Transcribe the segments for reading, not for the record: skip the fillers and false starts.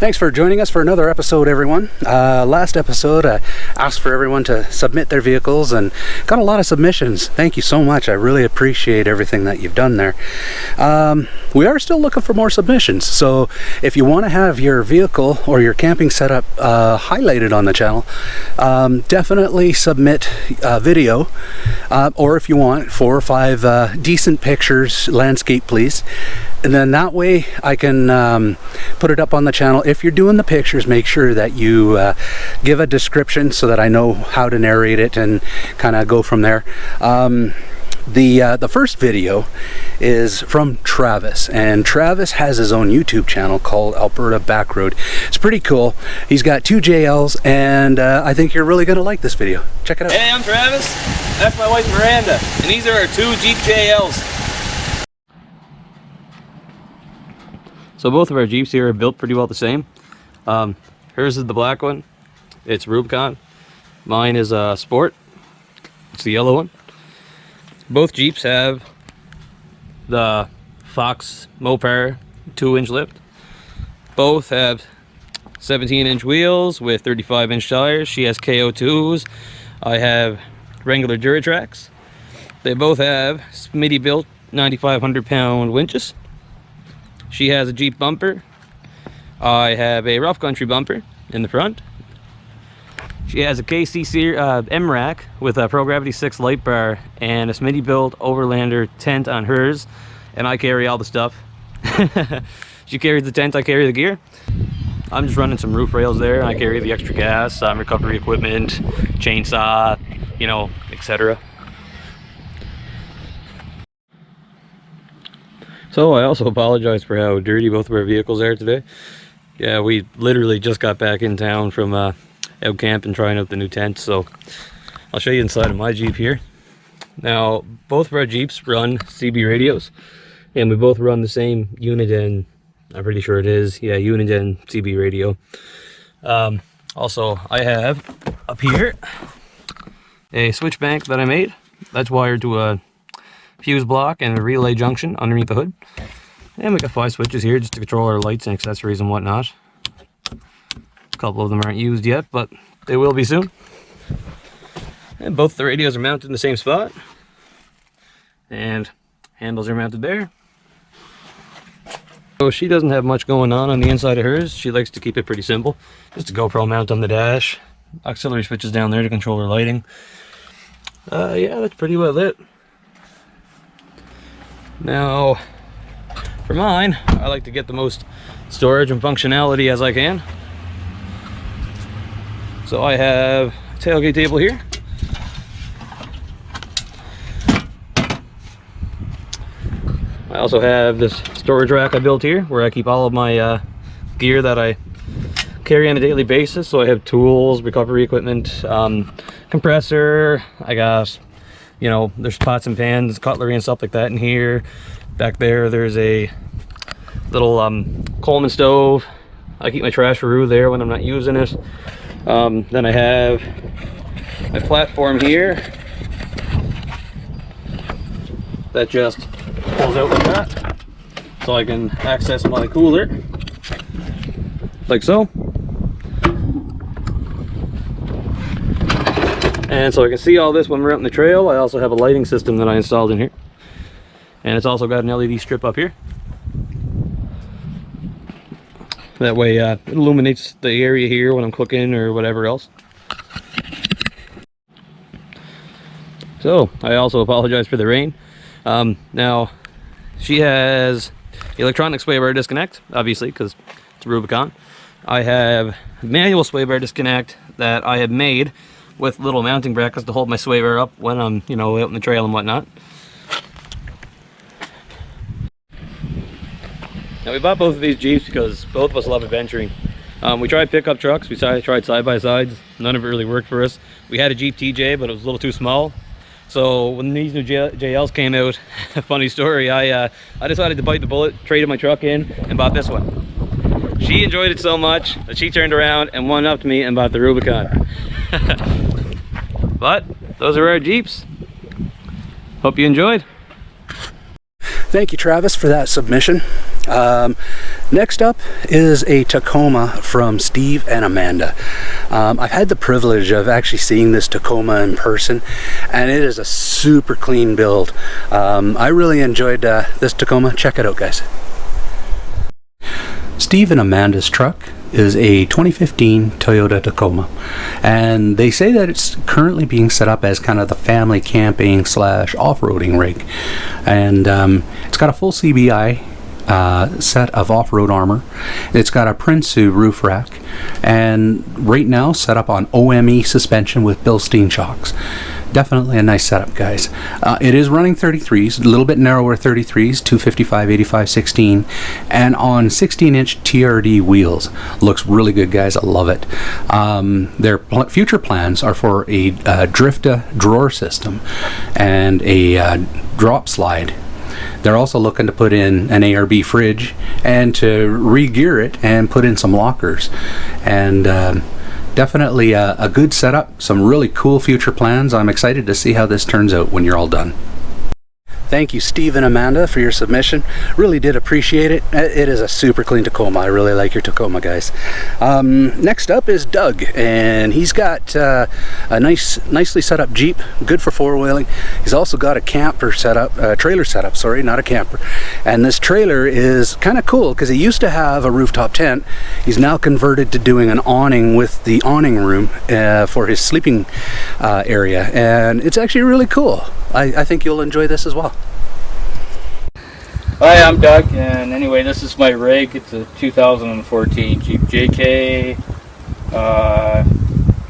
Thanks for joining us for another episode, everyone. Last episode, I asked for everyone to submit their vehicles and got a lot of submissions. Thank you so much. I really appreciate everything that you've done there. We are still looking for more submissions, so if you want to have your vehicle or your camping setup highlighted on the channel, definitely submit a video, or if you want 4 or 5 decent pictures, landscape please, and then that way I can put it up on the channel. If you're doing the pictures, make sure that you give a description so that I know how to narrate it and kind of go from there. The first video is from Travis, and Travis has his own YouTube channel called Alberta Backroad. It's pretty cool. He's got 2 JLs, and I think you're really gonna like this video. Check it out. Hey, I'm Travis. That's my wife Miranda, and these are our 2 Jeep JLs. So both of our Jeeps here are built pretty well the same. Hers is the black one. It's Rubicon. Mine is a Sport. It's the yellow one. Both Jeeps have the Fox Mopar 2-inch lift. Both have 17-inch wheels with 35-inch tires. She has KO2s. I have regular Duratrax. They both have Smitty built 9,500-pound winches. She has a Jeep bumper. I have a rough country bumper in the front. She has a KC MRAC with a Pro Gravity 6 light bar and a Smitty built Overlander tent on hers, and I carry all the stuff. She carries the tent, I carry the gear. I'm just running some roof rails there, and I carry the extra gas, recovery equipment, chainsaw, you know, etc. So I also apologize for how dirty both of our vehicles are today. Yeah, we literally just got back in town from out camping, trying out the new tent. So I'll show you inside of my Jeep here. Now, both of our Jeeps run CB radios, and we both run the same Uniden, I'm pretty sure it is, yeah, Uniden CB radio. Also, I have up here a switch bank that I made. That's wired to a fuse block and a relay junction underneath the hood, and we got 5 switches here just to control our lights and accessories and whatnot. A couple of them aren't used yet, but they will be soon. And both the radios are mounted in the same spot, and handles are mounted there. So she doesn't have much going on the inside of hers. She likes to keep it pretty simple. Just a GoPro mount on the dash, auxiliary switches down there to control her lighting. Yeah, that's pretty well it. Now, for mine, I like to get the most storage and functionality as I can. So I have a tailgate table here. I also have this storage rack I built here where I keep all of my gear that I carry on a daily basis. So I have tools, recovery equipment, compressor. I got, you know, there's pots and pans, cutlery and stuff like that in here. Back there, there's a little Coleman stove. I keep my trash there when I'm not using it. Then I have my platform here that just pulls out like that, so I can access my cooler, like so. And so I can see all this when we're out in the trail. I also have a lighting system that I installed in here. And it's also got an LED strip up here. That way it illuminates the area here when I'm cooking or whatever else. So I also apologize for the rain. Now, she has electronic sway bar disconnect, obviously, because it's a Rubicon. I have manual sway bar disconnect that I have made with little mounting brackets to hold my sway bar up when I'm, you know, out in the trail and whatnot. Now, we bought both of these Jeeps because both of us love adventuring. We tried pickup trucks, we tried side-by-sides, none of it really worked for us. We had a Jeep TJ, but it was a little too small. So when these new JLs came out, funny story, I decided to bite the bullet, traded my truck in, and bought this one. She enjoyed it so much that she turned around and one-upped me and bought the Rubicon. But those are our Jeeps. Hope you enjoyed. Thank you, Travis, for that submission. Next up is a Tacoma from Steve and Amanda. I've had the privilege of actually seeing this Tacoma in person, and it is a super clean build. I really enjoyed this Tacoma. Check it out, guys. Steve and Amanda's truck is a 2015 Toyota Tacoma, and they say that it's currently being set up as kind of the family camping slash off-roading rig, and it's got a full CBI set of off-road armor. It's got a Prinsu roof rack, and right now set up on OME suspension with Bilstein shocks. Definitely a nice setup, guys. It is running 33s, a little bit narrower 33s, 255, 85, 16, and on 16-inch TRD wheels. Looks really good, guys. I love it. Their future plans are for a Drifta drawer system and a drop slide. They're also looking to put in an ARB fridge and to re-gear it and put in some lockers. And definitely a good setup, some really cool future plans. I'm excited to see how this turns out when you're all done. Thank you, Steve and Amanda, for your submission. Really did appreciate it. It is a super clean Tacoma. I really like your Tacoma, guys. Next up is Doug, and he's got a nicely set up Jeep, good for four-wheeling. He's also got a camper setup, trailer setup, sorry, not a camper. And this trailer is kind of cool because he used to have a rooftop tent. He's now converted to doing an awning with the awning room for his sleeping area, and it's actually really cool. I think you'll enjoy this as well. Hi, I'm Doug, and anyway, this is my rig. It's a 2014 Jeep JK,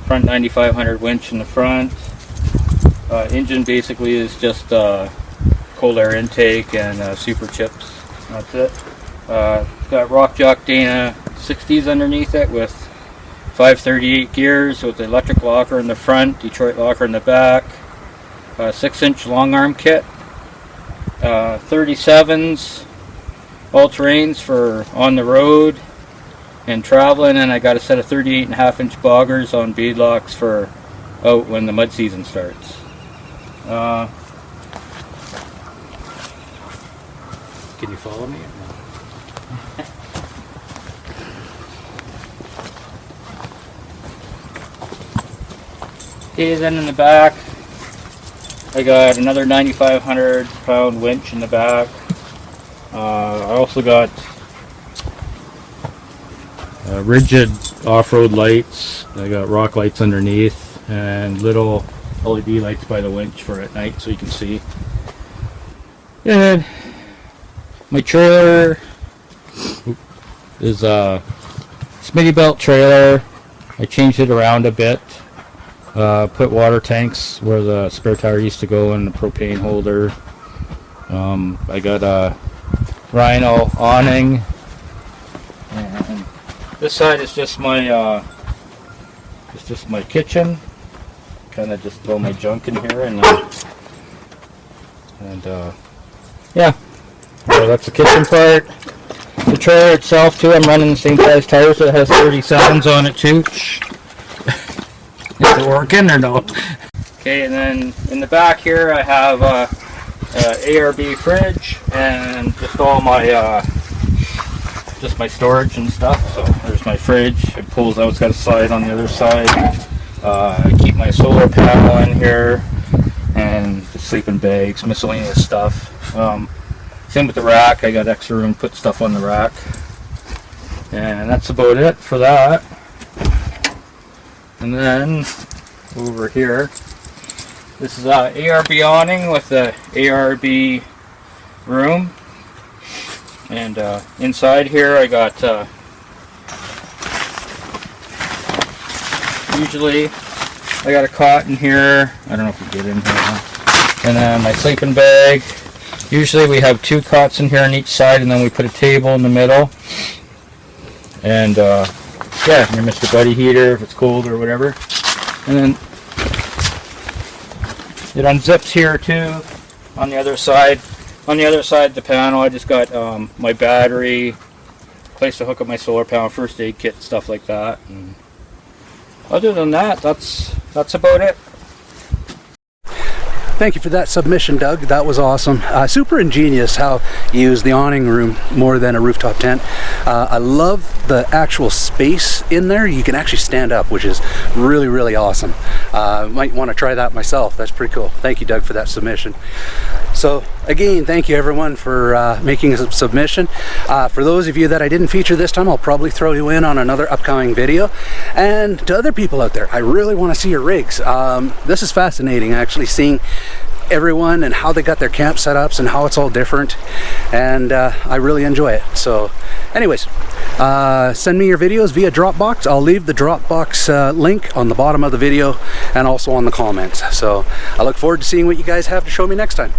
front 9500 winch in the front. Engine basically is just cold air intake and super chips. That's it. Got Rock Jock Dana 60s underneath it with 538 gears with the electric locker in the front, Detroit locker in the back. 6-inch long arm kit, 37s, all terrains for on the road and traveling, and I got a set of 38.5-inch boggers on beadlocks for out when the mud season starts. Can you follow me? Okay, then in the back I got another 9,500 pound winch in the back. I also got rigid off-road lights. I got rock lights underneath and little LED lights by the winch for at night so you can see. And my trailer is a Smitty belt trailer. I changed it around a bit. Put water tanks where the spare tire used to go and the propane holder. I got a Rhino awning, and this side is just my kitchen. Kind of just throw my junk in here and yeah. So that's the kitchen part. The trailer itself too, I'm running the same size tires, so it has 37s on it too. Is it working or no? Okay, and then in the back here I have a ARB fridge and just all my just my storage and stuff. So there's my fridge. It pulls out. It's got a slide on the other side. I keep my solar panel in here and the sleeping bags, miscellaneous stuff. Same with the rack. I got extra room to put stuff on the rack, and that's about it for that. And then over here, this is a ARB awning with the ARB room, and inside here I got usually I got a cot in here. I don't know if we get in here, and then my sleeping bag. Usually we have 2 cots in here on each side, and then we put a table in the middle, and yeah, your Mr. Buddy heater if it's cold or whatever. And then it unzips here too on the other side. On the other side of the panel I just got my battery, place to hook up my solar panel, first aid kit, stuff like that. And other than that, that's about it. Thank you for that submission, Doug. That was awesome. Super ingenious how you use the awning room more than a rooftop tent. I love the actual space in there. You can actually stand up, which is really, really awesome. Might want to try that myself. That's pretty cool. Thank you, Doug, for that submission. So again, thank you everyone for making a submission. For those of you that I didn't feature this time, I'll probably throw you in on another upcoming video. And to other people out there, I really want to see your rigs. This is fascinating, actually, seeing everyone and how they got their camp setups and how it's all different, and I really enjoy it. So anyways, send me your videos via Dropbox. I'll leave the Dropbox link on the bottom of the video and also on the comments. So I look forward to seeing what you guys have to show me next time.